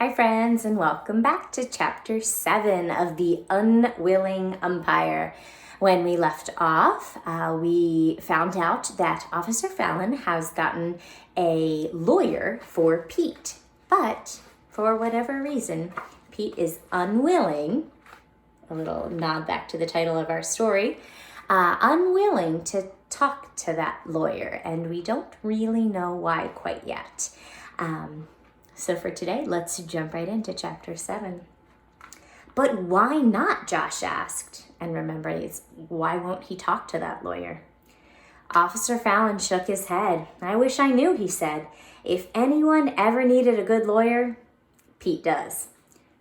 Hi friends, and welcome back to Chapter 7 of the Unwilling Umpire. When we left off, we found out that Officer Fallon has gotten a lawyer for Pete. But for whatever reason, Pete is unwilling, a little nod back to the title of our story, unwilling to talk to that lawyer. And we don't really know why quite yet. So for today, let's jump right into Chapter 7. But why not? Josh asked. And remember, why won't he talk to that lawyer? Officer Fallon shook his head. I wish I knew, he said. If anyone ever needed a good lawyer, Pete does.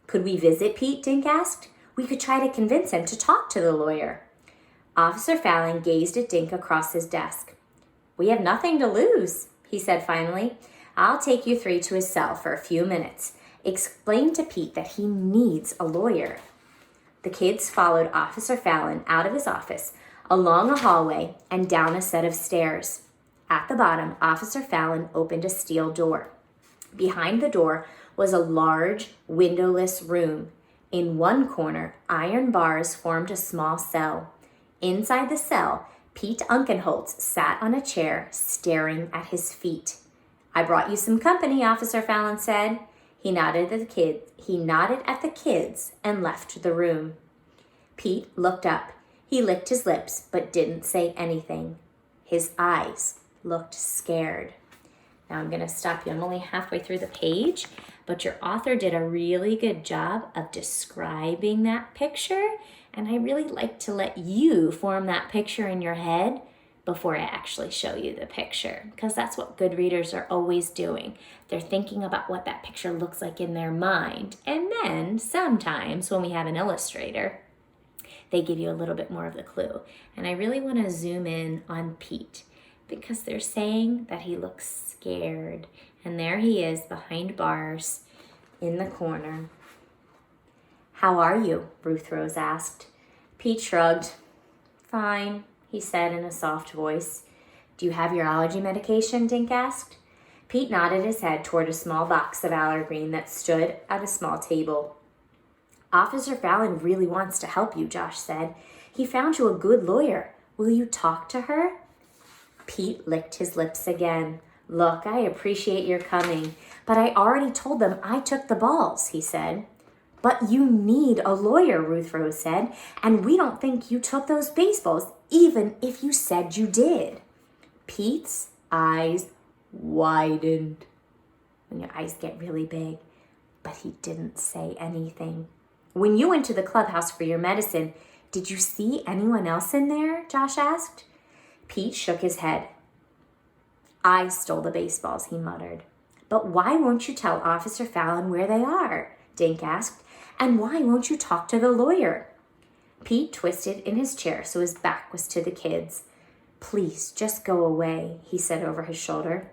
Could we visit Pete? Dink asked. We could try to convince him to talk to the lawyer. Officer Fallon gazed at Dink across his desk. We have nothing to lose, he said finally. I'll take you three to his cell for a few minutes. Explain to Pete that he needs a lawyer. The kids followed Officer Fallon out of his office, along a hallway, and down a set of stairs. At the bottom, Officer Fallon opened a steel door. Behind the door was a large, windowless room. In one corner, iron bars formed a small cell. Inside the cell, Pete Unkenholtz sat on a chair, staring at his feet. I brought you some company, Officer Fallon said. He nodded at the kids and left the room. Pete looked up. He licked his lips but didn't say anything. His eyes looked scared. Now I'm going to stop you. I'm only halfway through the page, but your author did a really good job of describing that picture, and I really like to let you form that picture in your head before I actually show you the picture, because that's what good readers are always doing. They're thinking about what that picture looks like in their mind. And then sometimes when we have an illustrator, they give you a little bit more of the clue. And I really want to zoom in on Pete because they're saying that he looks scared. And there he is behind bars in the corner. How are you? Ruth Rose asked. Pete shrugged. Fine, he said in a soft voice. Do you have your allergy medication? Dink asked. Pete nodded his head toward a small box of Allergreen that stood at a small table. Officer Fallon really wants to help you, Josh said. He found you a good lawyer. Will you talk to her? Pete licked his lips again. Look, I appreciate your coming, but I already told them I took the balls, he said. But you need a lawyer, Ruth Rose said, and we don't think you took those baseballs, even if you said you did. Pete's eyes widened. When your eyes get really big, but he didn't say anything. When you went to the clubhouse for your medicine, did you see anyone else in there? Josh asked. Pete shook his head. I stole the baseballs, he muttered. But why won't you tell Officer Fallon where they are? Dink asked. And why won't you talk to the lawyer? Pete twisted in his chair so his back was to the kids. Please, just go away, he said over his shoulder.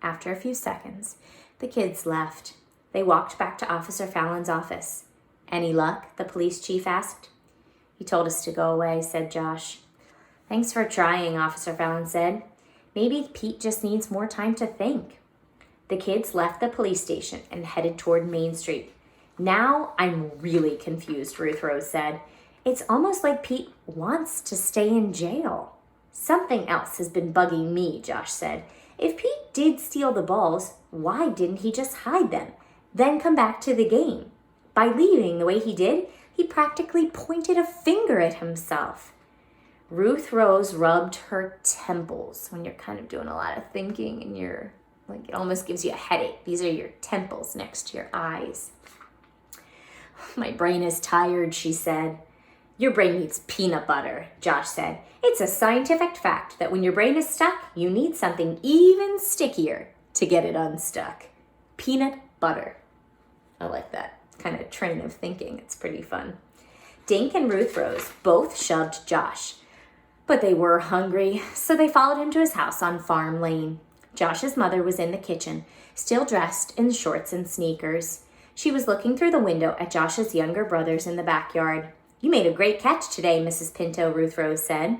After a few seconds, the kids left. They walked back to Officer Fallon's office. Any luck? The police chief asked. He told us to go away, said Josh. Thanks for trying, Officer Fallon said. Maybe Pete just needs more time to think. The kids left the police station and headed toward Main Street. Now I'm really confused, Ruth Rose said. It's almost like Pete wants to stay in jail. Something else has been bugging me, Josh said. If Pete did steal the balls, why didn't he just hide them, then come back to the game? By leaving the way he did, he practically pointed a finger at himself. Ruth Rose rubbed her temples when you're kind of doing a lot of thinking and it almost gives you a headache. These are your temples next to your eyes. My brain is tired, she said. Your brain needs peanut butter, Josh said. It's a scientific fact that when your brain is stuck, you need something even stickier to get it unstuck. Peanut butter. I like that kind of train of thinking. It's pretty fun. Dink and Ruth Rose both shoved Josh, but they were hungry, so they followed him to his house on Farm Lane. Josh's mother was in the kitchen, still dressed in shorts and sneakers. She was looking through the window at Josh's younger brothers in the backyard. You made a great catch today, Mrs. Pinto, Ruth Rose said.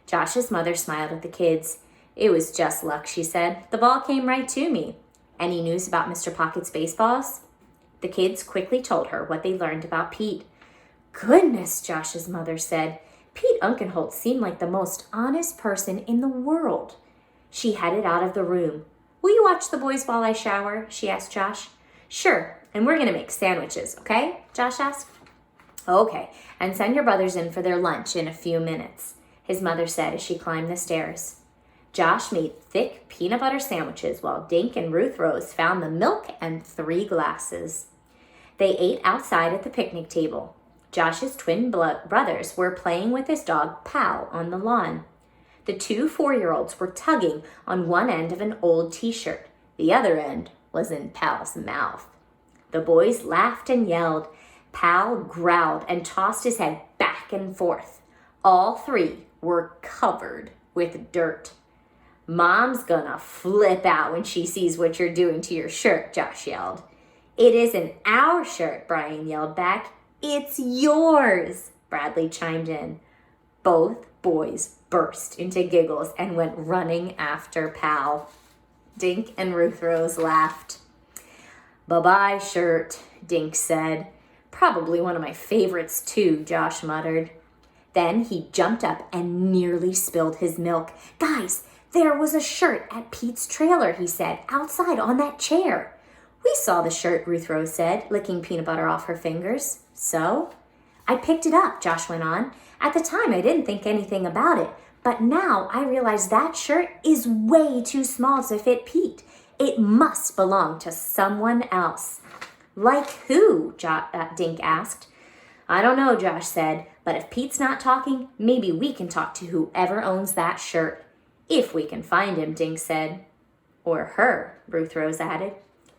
Josh's mother smiled at the kids. It was just luck, she said. The ball came right to me. Any news about Mr. Pocket's baseballs? The kids quickly told her what they learned about Pete. Goodness, Josh's mother said. Pete Unkenholt seemed like the most honest person in the world. She headed out of the room. Will you watch the boys while I shower? She asked Josh. Sure, and we're going to make sandwiches, okay? Josh asked. Okay, and send your brothers in for their lunch in a few minutes, his mother said as she climbed the stairs. Josh made thick peanut butter sandwiches while Dink and Ruth Rose found the milk and 3 glasses. They ate outside at the picnic table. Josh's twin brothers were playing with his dog Pal on the lawn. The 2 4-year-olds were tugging on one end of an old t-shirt. The other end was in Pal's mouth. The boys laughed and yelled. Pal growled and tossed his head back and forth. All 3 were covered with dirt. Mom's gonna flip out when she sees what you're doing to your shirt, Josh yelled. It isn't our shirt, Brian yelled back. It's yours, Bradley chimed in. Both boys burst into giggles and went running after Pal. Dink and Ruth Rose laughed. Bye-bye, shirt, Dink said. Probably one of my favorites too, Josh muttered. Then he jumped up and nearly spilled his milk. Guys, there was a shirt at Pete's trailer, he said, outside on that chair. We saw the shirt, Ruth Rose said, licking peanut butter off her fingers. So? I picked it up, Josh went on. At the time, I didn't think anything about it, but now I realize that shirt is way too small to fit Pete. It must belong to someone else. Like who? Dink asked. I don't know, Josh said, but if Pete's not talking, maybe we can talk to whoever owns that shirt. If we can find him, Dink said. Or her, Ruth Rose added.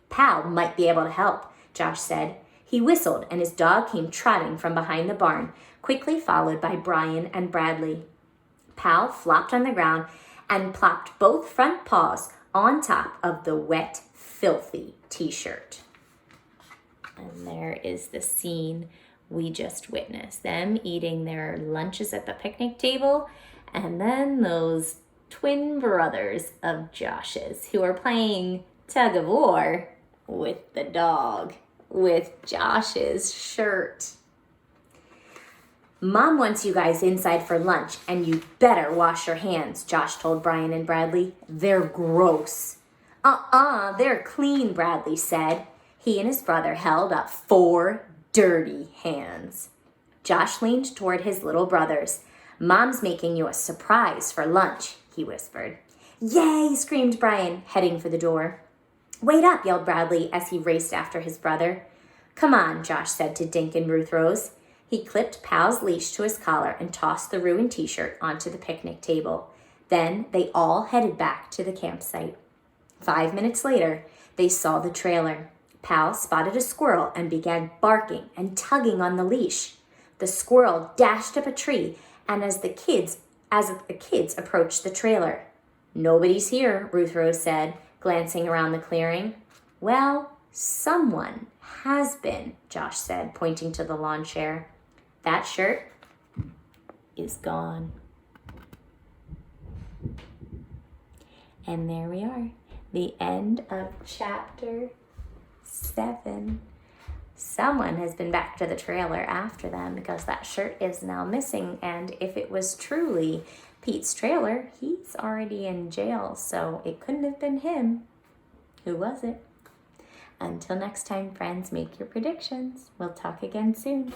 Pal might be able to help, Josh said. He whistled, and his dog came trotting from behind the barn, quickly followed by Brian and Bradley. Pal flopped on the ground and plopped both front paws on top of the wet, filthy t-shirt. And there is the scene we just witnessed. Them eating their lunches at the picnic table, and then those twin brothers of Josh's who are playing tug of war with the dog, with Josh's shirt. Mom wants you guys inside for lunch, and you better wash your hands, Josh told Brian and Bradley. They're gross. They're clean, Bradley said. He and his brother held up 4 dirty hands. Josh leaned toward his little brothers. Mom's making you a surprise for lunch, he whispered. Yay, screamed Brian, heading for the door. Wait up, yelled Bradley as he raced after his brother. Come on, Josh said to Dink and Ruth Rose. He clipped Pal's leash to his collar and tossed the ruined t-shirt onto the picnic table. Then they all headed back to the campsite. 5 minutes later, they saw the trailer. Pal spotted a squirrel and began barking and tugging on the leash. The squirrel dashed up a tree, and as the kids approached the trailer. Nobody's here, Ruth Rose said, glancing around the clearing. Well, someone has been, Josh said, pointing to the lawn chair. That shirt is gone. And there we are, the end of chapter 7. Someone has been back to the trailer after them because that shirt is now missing. And if it was truly Pete's trailer, he's already in jail, so it couldn't have been him. Who was it? Until next time, friends, make your predictions. We'll talk again soon.